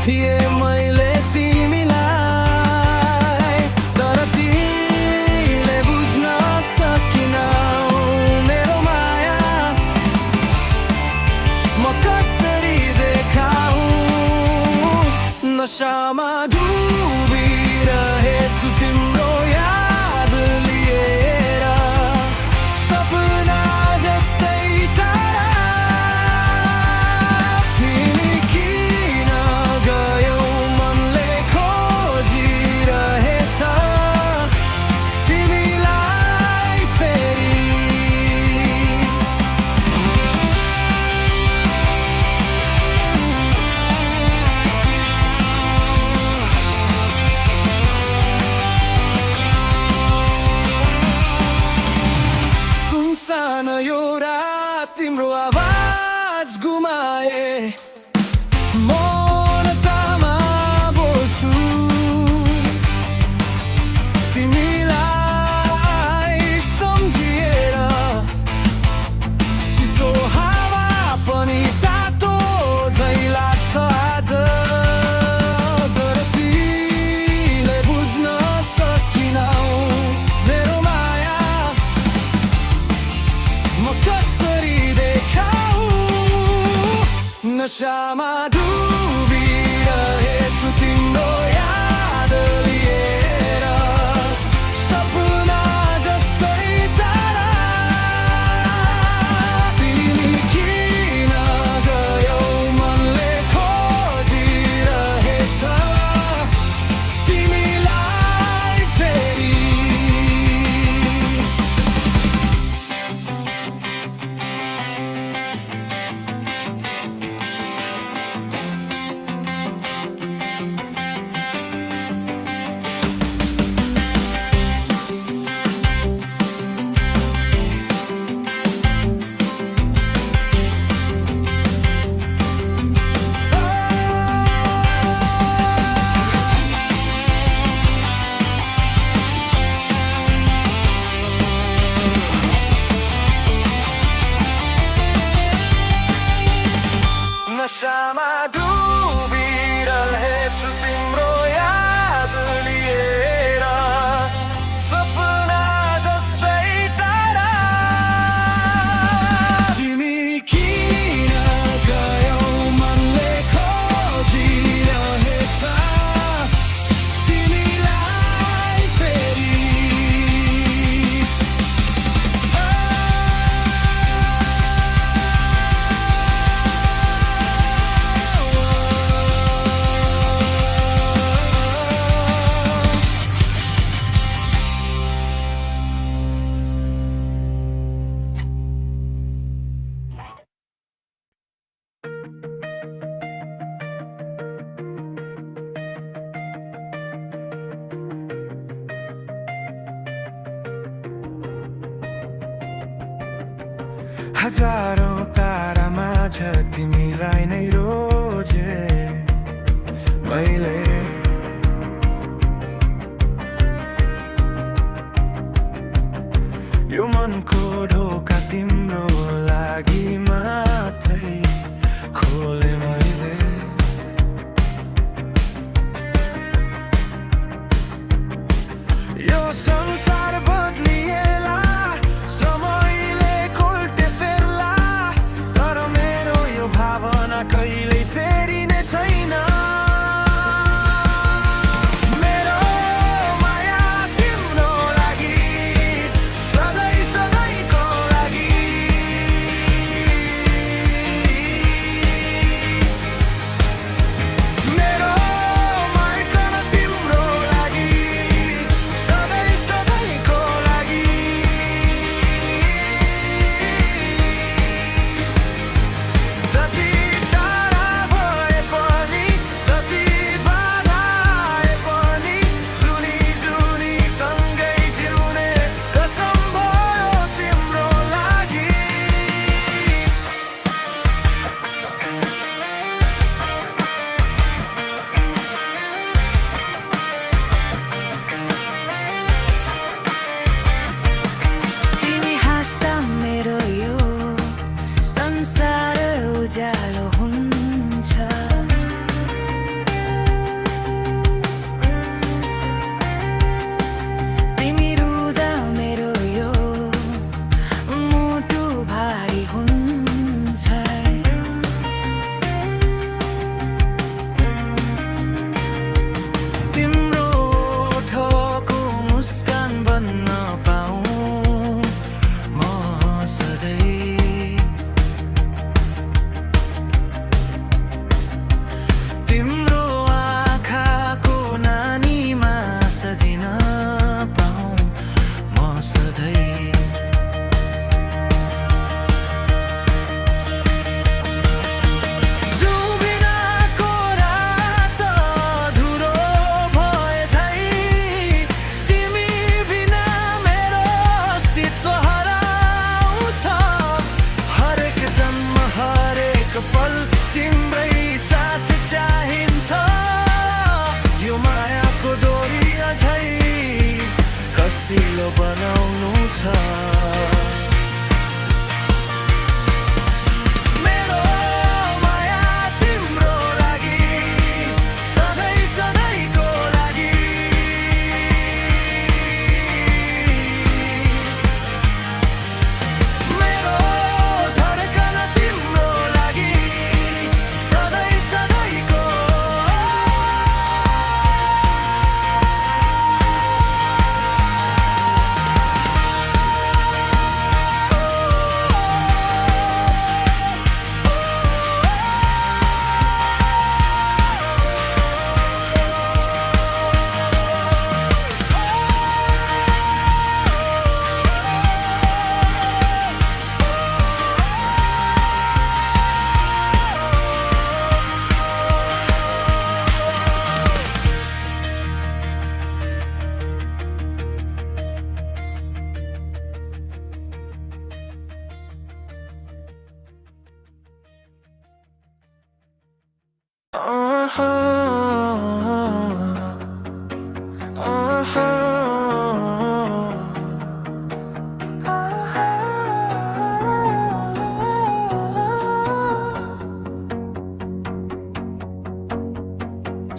थिए मैले तिमीलाई, तर तिमीले बुझ्न सकिनौ मेरो माया म कसरी देखाऊ। नशामा डुबिरहेछु तिम्रो याद लिएर, सपना जस्तै टाढा। तिमी किन गयौ मनले खोजिरहेछ तिमीलाई फेरि। सुनसान यो रात तिम्रो आवाज गुमाए, मौनतामा बोल्छु तिमीलाई सम्झिएर। चिसो हावा पनि तातो झै लाग्छ आज, तर तिमीले बुझ्न सकिनौ मेरो माया म कसरी देखाऊ। नशामा डुबिरहेछु तिम्रो याद लिएर, सपना जस्तै टाढा। तिमी किन गयौ मनले खोजिरहेछ तिमीलाई फेरि। नशामा डुबिरहेछु तिम्रो याद लिएर, सपना जस्तै टाढा। तिमी किन गयौ मनले खोजिरहेछ तिमीलाई फेरि। हजारौं तारा माझ तिमीलाई नै रोजे मैले। यो मनको ढोका तिम्रो लागि मात्रै खोले मैले। यो संसार बदलिएला, समयले कोल्टे फेर्ला, तर मेरो यो भावना कहिल्यै फेरिने छैन। मेरो माया तिम्रो लागि, सधैँ सधैँको लागि। रसिलो बनाउनु छ मेरो माया तिम्रो लागि सधैँ सधैँको लागि मेरो धडकन तिम्रो लागि सधैँ सधैँको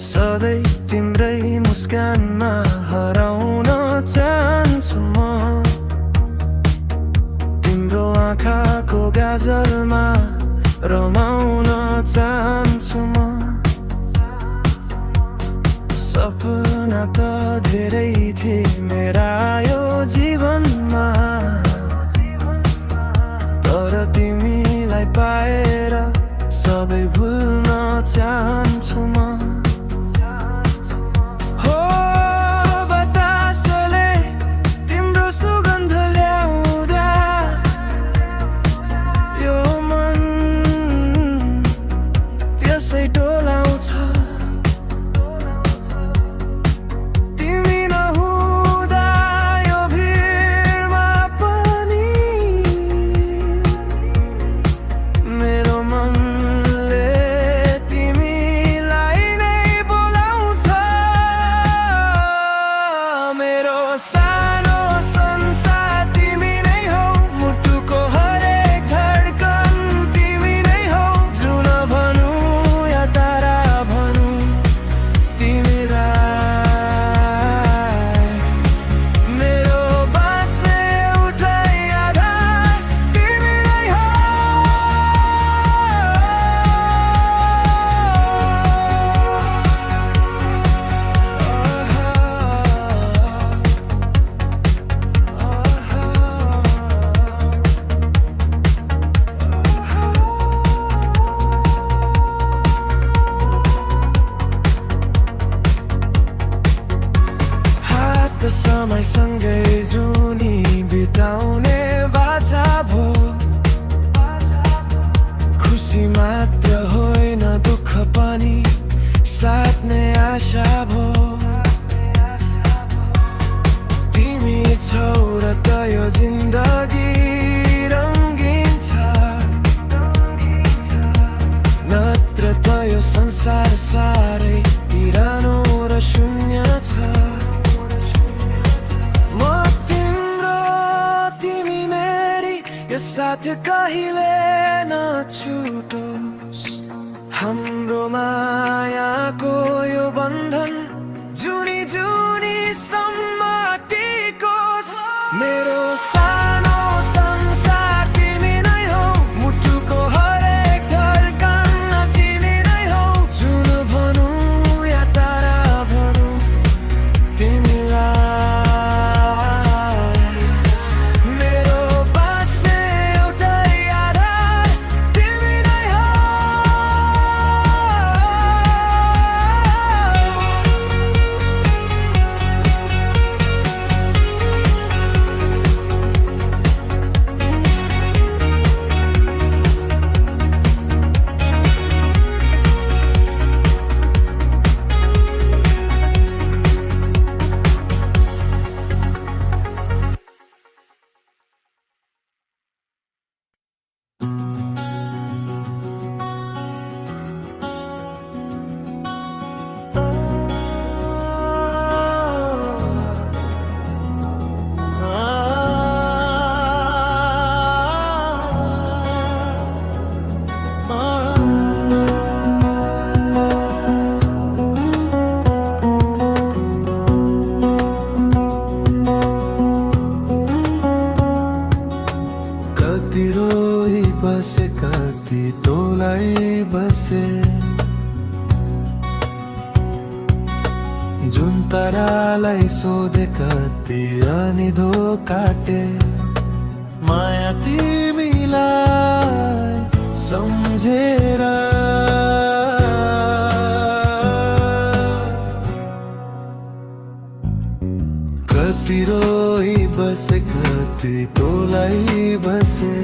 सधैँ तिम्रै मुस्कानमा हराउन चाहन्छु म तिम्रो आँखाको गाजलमा रमाउन चाहन्छु म सपना त धेरै थिए मेरा यो जीवनमा तर तिमीलाई पाएर सबै भुल्न चाहन्छु म समयसँगै जुनी बिताउने बाचा भो खुसी मात्र होइन दुःख पनि साट्ने आशा भो तिमी छौ र त यो जिन्दगी रङ्गीन छ नत्र त यो संसार साह्रै पुरानो र शून्य छ साथ कहिले नछुटोस् हाम्रो मायाको यो बन्धन जुनी जुनी सम्म टिकोस् मेरो सानो संसार तिमी नै हौ मुटुको हरेक धडकन तिमी नै हौ जुन भनौँ या तारा भनौँ तिमीलाई जुन तारालाई सोधे कति अनि धोकाटे माया तिमीलाई सम्झेर कति रोई बसे कति टोलाई बसे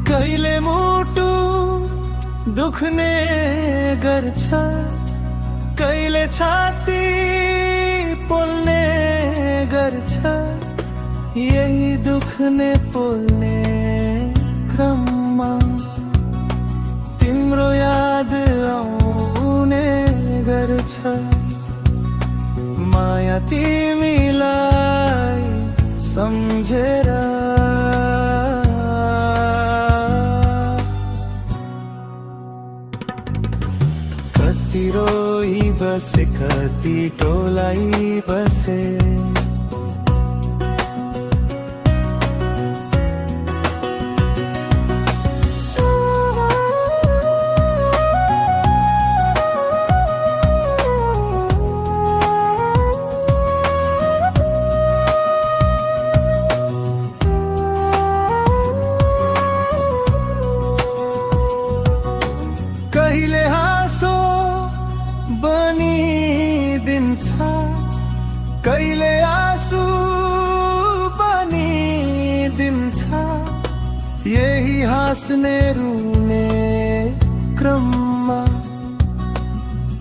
कहिले मुटु दुख्ने गर्छ कहिले छाती पोल्ने गर्छ यही दुख्ने पोल्ने क्रममा तिम्रो याद आउने गर्छ माया तिमीलाई सम्झेर कति रोई बसे कति टोलाई बसे कहिले हाँसो बनिदिन्छ कहिले आँसु बनिदिन्छ यही हाँस्ने रुने क्रममा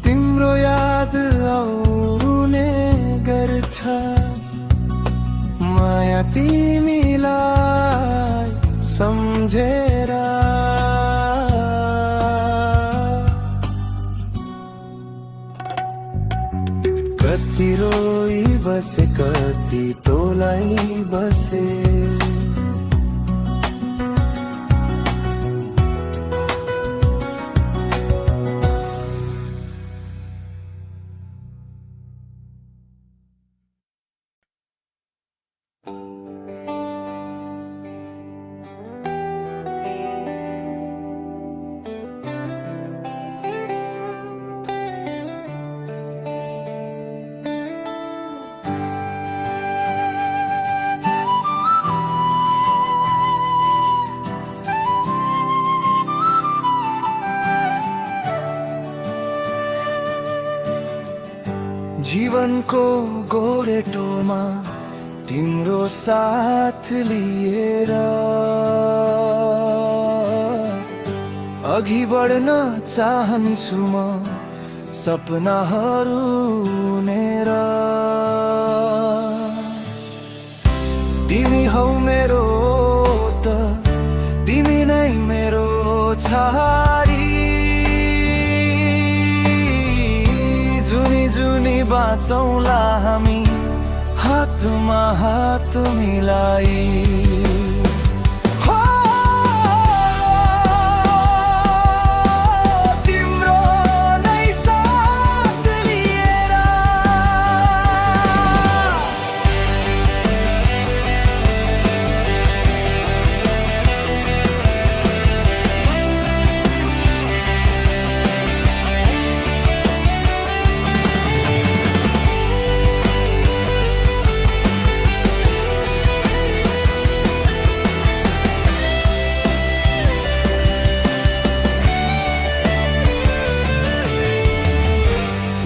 तिम्रो याद आउने गर्छ माया तिमीलाई सम्झेर कति रोई बसे कति टोलाई बसे जीवनको गोरेटोमा तिम्रो साथ लिएर अघि बढ्न चाहन्छु म सपनाहरू नेर तिमी हौ मेरो त तिमी नै मेरो छारी जुनी जुनी बाँचौँला हामी हातमा हात मिलाई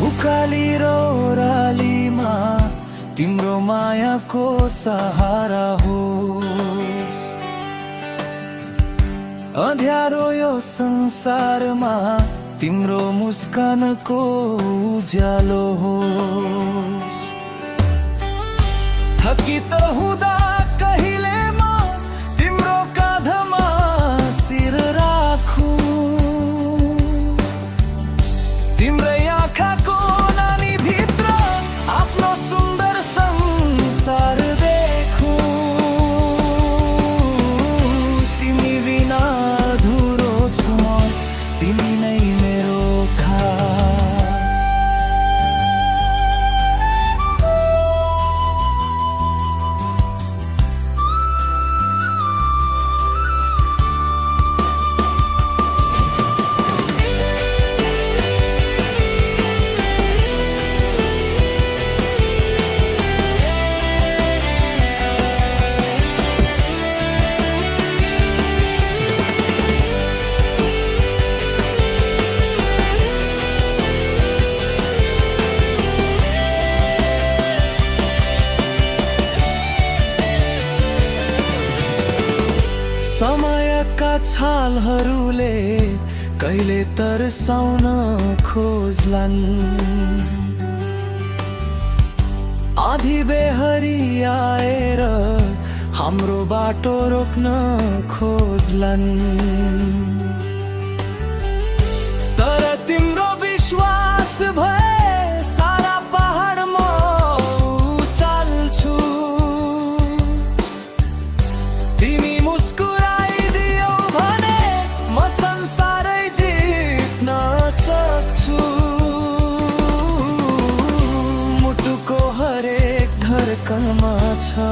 उकाली र ओह्रालीमा तिम्रो मायाको सहारा होस् अँध्यारो यो संसारमा तिम्रो मुस्कानको उज्यालो होस् थकित हुँदा कहिले म तिम्रो काँधमा शिर राखौँ तिम्रै आँखाको नानी भित्र आफ्नो सुन्दर छालहरूले कहिले तर्साउन खोज्लान्। आधी बेहरी आएर हाम्रो बाटो रोक्न खोज्लान्। तर तिम्रो विश्वास भए सारा पहाड म उचाल्छु। तिमी मुस्कुराइदियौ भने म संसारै जित्न सक्छु। मुटुको हरेक धड्कनमा छ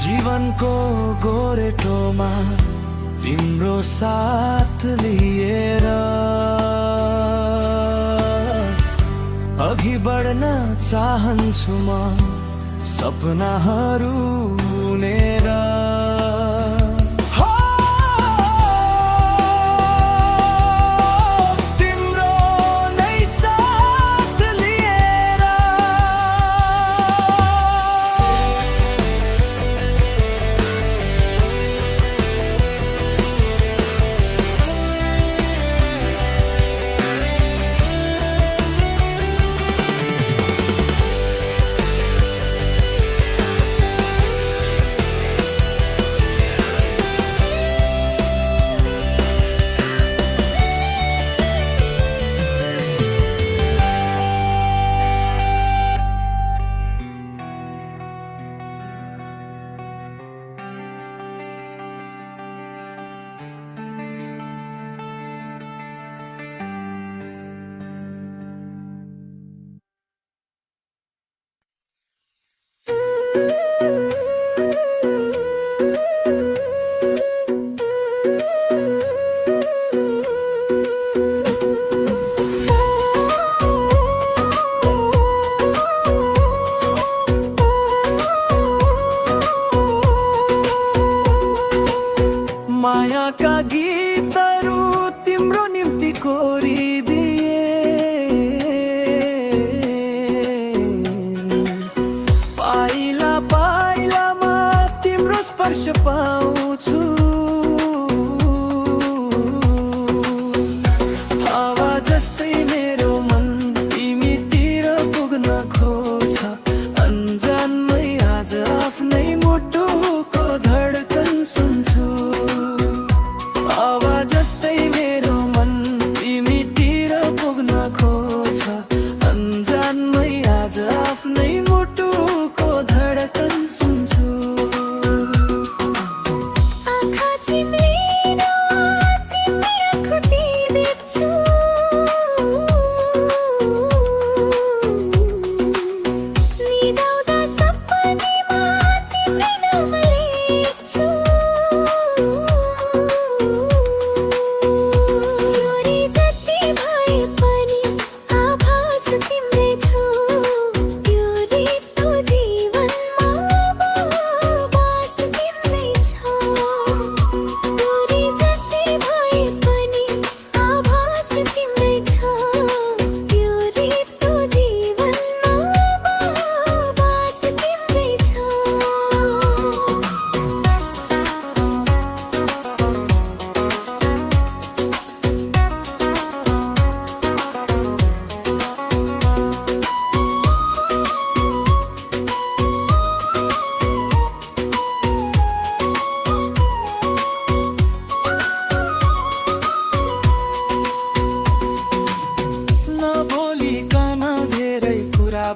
जीवनको गोरेटोमा तिम्रो साथ लिएर अघि बढ्न चाहन्छु म सपनाहरू उनेर। मायाका गीतहरू तिम्रो निम्ति कोरिदिए। पाइला पाइलामा तिम्रो स्पर्श पाउँछु। हावा जस्तै मेरो मन तिमीतिर पुग्न खोज्छ। अन्जानमै आज आफ्नै मुटुको धड्कन सुन्छु। हावा जस्तै मेरो मन तिमीतिर पुग्न खोज्छ। अन्जानमै आज आफ्नै मुटुको धड्कन सुन्छु। आँखा चिम्लेर तिमी आँखुती देख्छु। निदाउँदा सपनीमा तिम्रै नाम लेख्छु।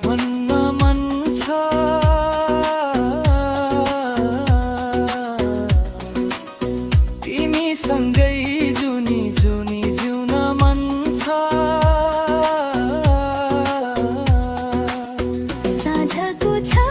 भन्न मन छ। तिमीसँगै जुनी जुनी जिउन मन छ। साँझको छ